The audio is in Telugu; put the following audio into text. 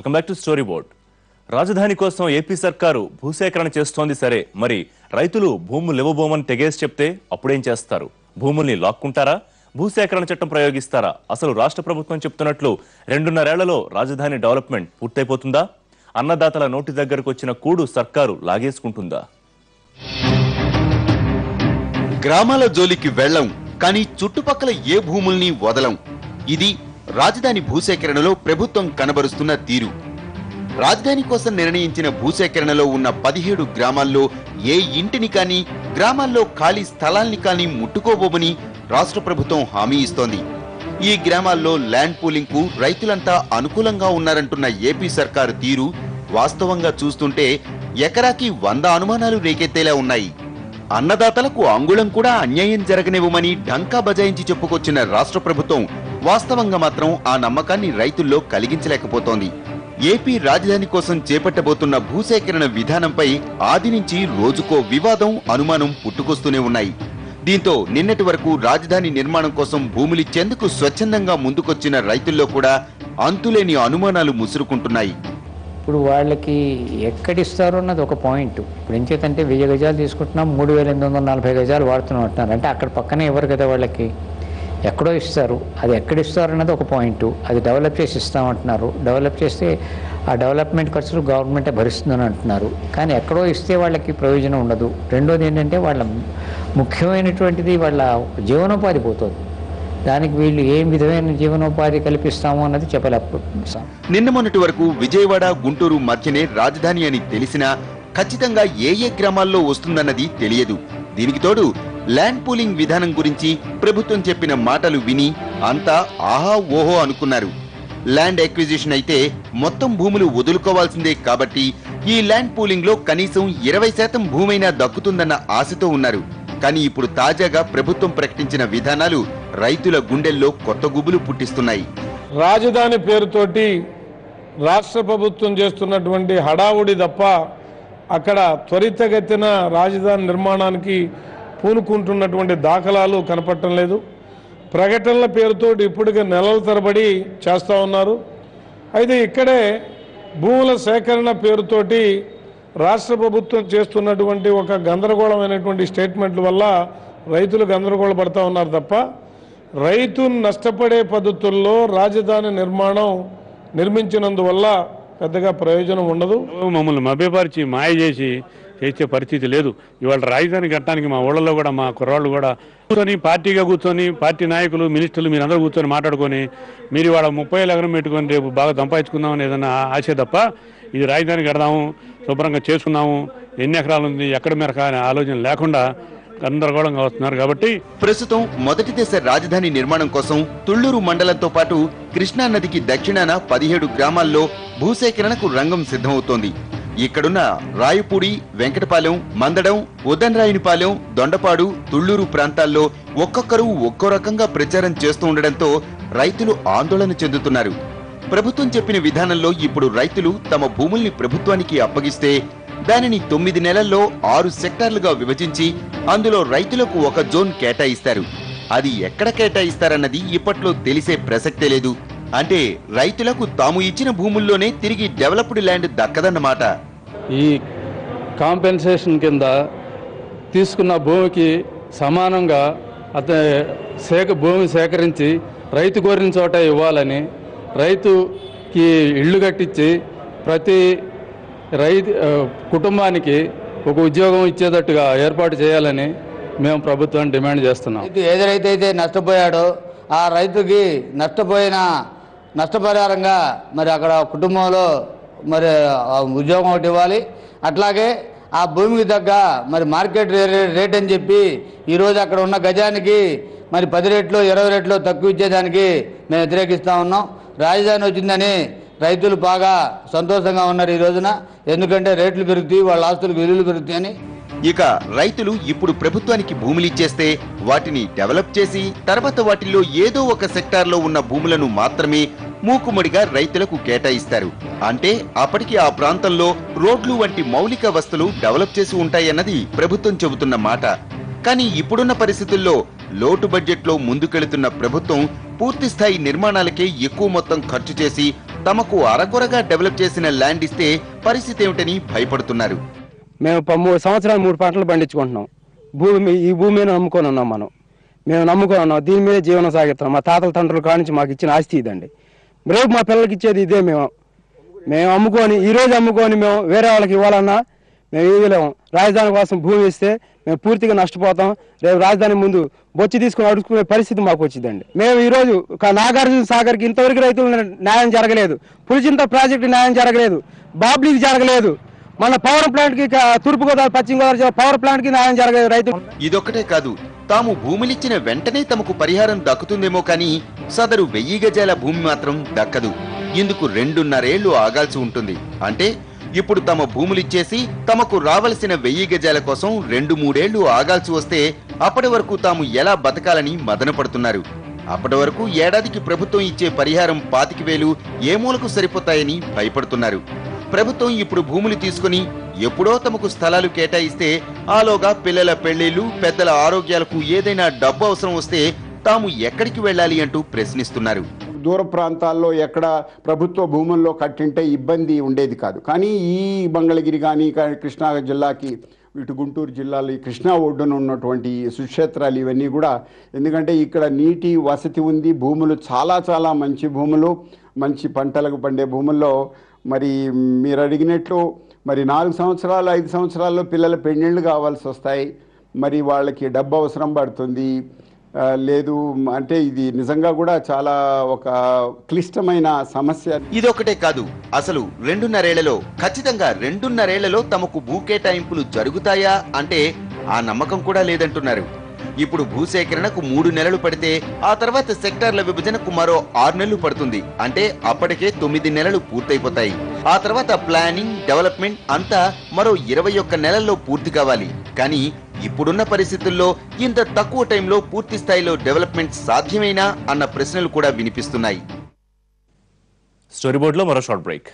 Welcome back to story board. రాజధాని కోసం ఏపీ సర్కారు భూసేకరణ చేస్తోంది సరే, మరి రైతులు భూములు ఇవ్వబోమని తెగేసి చెప్తే అప్పుడేం చేస్తారు? భూముల్ని లాక్కుంటారా? భూసేకరణ చట్టం ప్రయోగిస్తారా? అసలు రాష్ట్ర ప్రభుత్వం చెప్తున్నట్లు 2.5 ఏళ్లలో రాజధాని డెవలప్మెంట్ పూర్తయిపోతుందా? అన్నదాతల నోటి దగ్గరకు వచ్చిన కూడు సర్కారు లాగేసుకుంటుందా? గ్రామాల జోలికి వెళ్లం, కానీ చుట్టుపక్కల ఏ భూముల్ని వదలం. ఇది రాజధాని భూసేకరణలో ప్రభుత్వం కనబరుస్తున్న తీరు. రాజధాని కోసం నిర్ణయించిన భూసేకరణలో ఉన్న 17 గ్రామాల్లో ఏ ఇంటిని కానీ, గ్రామాల్లో ఖాళీ స్థలాల్ని కానీ ముట్టుకోబోమని రాష్ట్ర ప్రభుత్వం హామీ ఇస్తోంది. ఈ గ్రామాల్లో ల్యాండ్ పూలింగ్ కు రైతులంతా అనుకూలంగా ఉన్నారంటున్న ఏపీ సర్కారు తీరు వాస్తవంగా చూస్తుంటే ఎకరాకి 100 అనుమానాలు రేకెత్తేలా ఉన్నాయి. అన్నదాతలకు అంగుళం కూడా అన్యాయం జరగనివ్వమని ఢంకా బజాయించి చెప్పుకొచ్చిన రాష్ట్ర ప్రభుత్వం వాస్తవంగా మాత్రం ఆ నమ్మకాన్ని రైతుల్లో కలిగించలేకపోతోంది. ఏపీ రాజధాని కోసం చేపట్టబోతున్న భూసేకరణ విధానంపై ఆది నుంచి రోజుకో వివాదం, అనుమానం పుట్టుకొస్తూనే ఉన్నాయి. దీంతో నిన్నటి వరకు రాజధాని నిర్మాణం కోసం భూములిచ్చేందుకు స్వచ్ఛందంగా ముందుకొచ్చిన రైతుల్లో కూడా అంతులేని అనుమానాలు ముసురుకుంటున్నాయి. ఇప్పుడు వాళ్ళకి ఎక్కడిస్తారు అన్నది ఒక పాయింట్. ఇప్పుడు ఎంచేతంటే 1000 గజాలు తీసుకుంటున్నాం, 3840 గజాలు వాడుతున్నాం అంటున్నారు. అంటే అక్కడ పక్కనే ఇవ్వరు కదా వాళ్ళకి, ఎక్కడో ఇస్తారు. అది ఎక్కడిస్తారు అన్నది ఒక పాయింట్. అది డెవలప్ చేసి ఇస్తామంటున్నారు. డెవలప్ చేస్తే ఆ డెవలప్మెంట్ ఖర్చులు గవర్నమెంటే భరిస్తుందని అంటున్నారు. కానీ ఎక్కడో ఇస్తే వాళ్ళకి ప్రయోజనం ఉండదు. రెండోది ఏంటంటే వాళ్ళ ముఖ్యమైనటువంటిది వాళ్ళ జీవనోపాధి పోతుంది. దానికి వీళ్ళు ఏ విధమైన జీవనోపాధి కల్పిస్తాము అన్నది చెప్పలేకపోతున్నాం. నిన్న మొన్నటి వరకు విజయవాడ, గుంటూరు మధ్యనే రాజధాని అని తెలిసినా ఖచ్చితంగా ఏ గ్రామాల్లో వస్తుందన్నది తెలియదు. దీనికి తోడు ల్యాండ్ పూలింగ్ విధానం గురించి ప్రభుత్వం చెప్పిన మాటలు విని అంతా ఆహా ఓహో అనుకున్నారు. ల్యాండ్ ఎక్విజిషన్ అయితే మొత్తం భూములు వదులుకోవాల్సిందే కాబట్టి ఈ ల్యాండ్ పూలింగ్ లో కనీసం 20% భూమైనా దక్కుతుందన్న ఆశతో ఉన్నారు. కానీ ఇప్పుడు తాజాగా ప్రభుత్వం ప్రకటించిన విధానాలు రైతుల గుండెల్లో కొత్త గుబులు పుట్టిస్తున్నాయి. రాజధాని పేరుతోటి రాష్ట్ర ప్రభుత్వం చేస్తున్నటువంటి హడావుడి తప్ప అక్కడ త్వరితగతిన రాజధాని నిర్మాణానికి పూనుకుంటున్నటువంటి దాఖలాలు కనపడటం లేదు. ప్రకటనల పేరుతో ఇప్పటికే నెలల తరబడి చేస్తూ ఉన్నారు. అయితే ఇక్కడే భూముల సేకరణ పేరుతోటి రాష్ట్ర ప్రభుత్వం చేస్తున్నటువంటి ఒక గందరగోళమైనటువంటి స్టేట్మెంట్ల వల్ల రైతులు గందరగోళపడతా ఉన్నారు తప్ప రైతు నష్టపడే పద్ధతుల్లో రాజధాని నిర్మించినందువల్ల పెద్దగా ప్రయోజనం ఉండదు. మమ్మల్ని మభ్యపరిచి మాయ చేసి చేసే పరిస్థితి లేదు. ఇవాళ రాజధాని కట్టడానికి మా ఊళ్ళలో కూడా మా కుర్రాళ్ళు కూడా కూర్చొని పార్టీ నాయకులు, మినిస్టర్లు మీరందరూ కూర్చొని మాట్లాడుకొని మీరు ఇవాళ 30 ఎకరం పెట్టుకొని రేపు బాగా సంపాదించుకుందామని ఏదన్నా ఆశ తప్ప ఇది రాజధాని కడదాము, శుభ్రంగా చేసుకున్నాము, ఎన్ని ఎకరాలు ఉంది, ఎక్కడ మేరకు అనే ఆలోచన లేకుండా గందరగోళంగా వస్తున్నారు. కాబట్టి ప్రస్తుతం మొదటి దశ రాజధాని నిర్మాణం కోసం తుళ్లూరు మండలంతో పాటు కృష్ణా నదికి దక్షిణాన 17 గ్రామాల్లో భూసేకరణకు రంగం సిద్ధమవుతోంది. ఇక్కడున్న రాయపూడి, వెంకటపాలెం, మందడం, ఉదన్రాయునిపాలెం, దొండపాడు, తుళ్లూరు ప్రాంతాల్లో ఒక్కొక్కరు ఒక్కో రకంగా ప్రచారం చేస్తూ ఉండడంతో రైతులు ఆందోళన చెందుతున్నారు. ప్రభుత్వం చెప్పిన విధానంలో ఇప్పుడు రైతులు తమ భూముల్ని ప్రభుత్వానికి అప్పగిస్తే దానిని 9 నెలల్లో 6 సెక్టార్లుగా విభజించి అందులో రైతులకు ఒక జోన్ కేటాయిస్తారు. అది ఎక్కడ కేటాయిస్తారన్నది ఇప్పట్లో తెలిసే ప్రసక్తే లేదు. అంటే రైతులకు తాము ఇచ్చిన భూముల్లోనే తిరిగి డెవలప్డ్ ల్యాండ్ దక్కదన్నమాట. ఈ కాంపెన్సేషన్ కింద తీసుకున్న భూమికి సమానంగా భూమి సేకరించి రైతు కోరిన చోట ఇవ్వాలని, రైతుకి ఇళ్లు కట్టించి ప్రతి కుటుంబానికి ఒక ఉద్యోగం ఇచ్చేటట్టుగా ఏర్పాటు చేయాలని మేము ప్రభుత్వాన్ని డిమాండ్ చేస్తున్నాం. ఏదైతే నష్టపోయాడో ఆ రైతుకి నష్టపరిహారంగా మరి అక్కడ కుటుంబంలో మరి ఉద్యోగం ఒకటి ఇవ్వాలి. అట్లాగే ఆ భూమికి తగ్గ మరి మార్కెట్ రేట్ అని చెప్పి ఈరోజు అక్కడ ఉన్న గజానికి మరి 10 రెట్లు 20 రెట్లు తక్కువ ఇచ్చేదానికి మేము వ్యతిరేకిస్తూ ఉన్నాం. రాజధాని వచ్చిందని రైతులు బాగా సంతోషంగా ఉన్నారు ఈ రోజున. ఎందుకంటే రేట్లు పెరుగుతాయి, వాళ్ళ ఆస్తులకు విలువలు పెరుగుతాయని. ఇక రైతులు ఇప్పుడు ప్రభుత్వానికి భూములు ఇచ్చేస్తే వాటిని డెవలప్ చేసి తర్వాత వాటిల్లో ఏదో ఒక సెక్టార్లో ఉన్న భూములను మాత్రమే మూకుమ్మడిగా రైతులకు కేటాయిస్తారు. అంటే అప్పటికి ఆ ప్రాంతంలో రోడ్లు వంటి మౌలిక వస్తువులు డెవలప్ చేసి ఉంటాయన్నది ప్రభుత్వం చెబుతున్న మాట. కానీ ఇప్పుడున్న పరిస్థితుల్లో లోటు బడ్జెట్లో ముందుకెళుతున్న ప్రభుత్వం పూర్తి స్థాయి నిర్మాణాలకే ఎక్కువ మొత్తం ఖర్చు చేసి తమకు అరకొరగా డెవలప్ చేసిన ల్యాండ్ ఇస్తే పరిస్థితి ఏమిటని భయపడుతున్నారు. మేము 3 సంవత్సరాలు 3 పంటలు పండించుకుంటున్నాం. ఈ భూమిని నమ్ముకొని ఉన్నాం. మేము నమ్ముకొని ఉన్నాం. దీని మీద జీవనం సాగిస్తున్నాం. మా తాతల తండ్రుల కాడి నుంచి మాకు ఇచ్చిన ఆస్తి ఇదండి. రేపు మా పిల్లలకి ఇచ్చేది ఇదే. మేము అమ్ముకొని ఈరోజు అమ్ముకొని మేము వేరే వాళ్ళకి ఇవ్వాలన్నా మేము ఇవ్వలేము. రాజధాని కోసం భూమి ఇస్తే మేము పూర్తిగా నష్టపోతాం. రేపు రాజధాని ముందు బొచ్చి తీసుకుని అడుగుకునే పరిస్థితి మాకు వచ్చిందండి. మేము ఈరోజు నాగార్జున సాగర్కి ఇంతవరకు రైతులు న్యాయం జరగలేదు. పులిచింత ప్రాజెక్టు న్యాయం జరగలేదు. బాబ్లీకి జరగలేదు. మన పవర్ ప్లాంట్ కి తూర్పుగోదావరి పశ్చిమ గోదావరి జిల్లా పవర్ ప్లాంట్ కి న్యాయం జరగలేదు రైతులు. ఇదొక్కటే కాదు, తాము భూములిచ్చిన వెంటనే తమకు పరిహారం దక్కుతుందేమో కానీ సదరు 1000 గజాల భూమి మాత్రం దక్కదు. ఇందుకు 2.5 ఏళ్లు ఆగాల్సి ఉంటుంది. అంటే ఇప్పుడు తమ భూములిచ్చేసి తమకు రావలసిన 1000 గజాల కోసం 2-3 ఏళ్లు ఆగాల్సి వస్తే అప్పటి వరకు తాము ఎలా బతకాలని మదన పడుతున్నారు. అప్పటి వరకు ఏడాదికి ప్రభుత్వం ఇచ్చే పరిహారం 25,000 ఏ మూలకు సరిపోతాయని భయపడుతున్నారు. ప్రభుత్వం ఇప్పుడు భూములు తీసుకుని ఎప్పుడో తమకు స్థలాలు కేటాయిస్తే ఆలోగా పిల్లల పెళ్లిళ్లు, పెద్దల ఆరోగ్యాలకు ఏదైనా డబ్బు అవసరం వస్తే తాము ఎక్కడికి వెళ్ళాలి అంటూ ప్రశ్నిస్తున్నారు. దూర ప్రాంతాల్లో ఎక్కడ ప్రభుత్వ భూముల్లో కట్టింటే ఇబ్బంది ఉండేది కాదు. కానీ ఈ మంగళగిరి కానీ కృష్ణా జిల్లాకి ఇటు గుంటూరు జిల్లాలో ఈ కృష్ణా ఒడ్డున ఉన్నటువంటి సుక్షేత్రాలు ఇవన్నీ కూడా, ఎందుకంటే ఇక్కడ నీటి వసతి ఉంది. భూములు చాలా చాలా మంచి భూములు, మంచి పంటలకు పండే భూముల్లో మరి మీరు అడిగినట్లు మరి 4 సంవత్సరాలు 5 సంవత్సరాల్లో పిల్లల పెళ్ళిళ్ళు కావాల్సి వస్తాయి. మరి వాళ్ళకి డబ్బు అవసరం పడుతుంది. లేదు అంటే ఇది నిజంగా కూడా చాలా ఒక క్లిష్టమైన సమస్య. ఇదొకటే కాదు, అసలు 2.5 ఏళ్లలో ఖచ్చితంగా 2.5 ఏళ్లలో తమకు భూ కేటాయింపులు జరుగుతాయా అంటే ఆ నమ్మకం కూడా లేదంటున్నారు. ఇప్పుడు భూసేకరణకు 3 నెలలు పడితే ఆ తర్వాత సెక్టార్ల విభజనకు మరో 6 నెలలు పడుతుంది. అంటే అప్పటికే 9 నెలలు పూర్తయిపోతాయి. ఆ తర్వాత ప్లానింగ్, డెవలప్మెంట్ అంతా మరో 21 నెలల్లో పూర్తి కావాలి. కానీ ఇప్పుడున్న పరిస్థితుల్లో ఇంత తక్కువ టైంలో పూర్తి స్థాయిలో డెవలప్మెంట్ సాధ్యమేనా అన్న ప్రశ్నలు కూడా వినిపిస్తున్నాయి. స్టోరీ బోర్డులో మరో షార్ట్ బ్రేక్.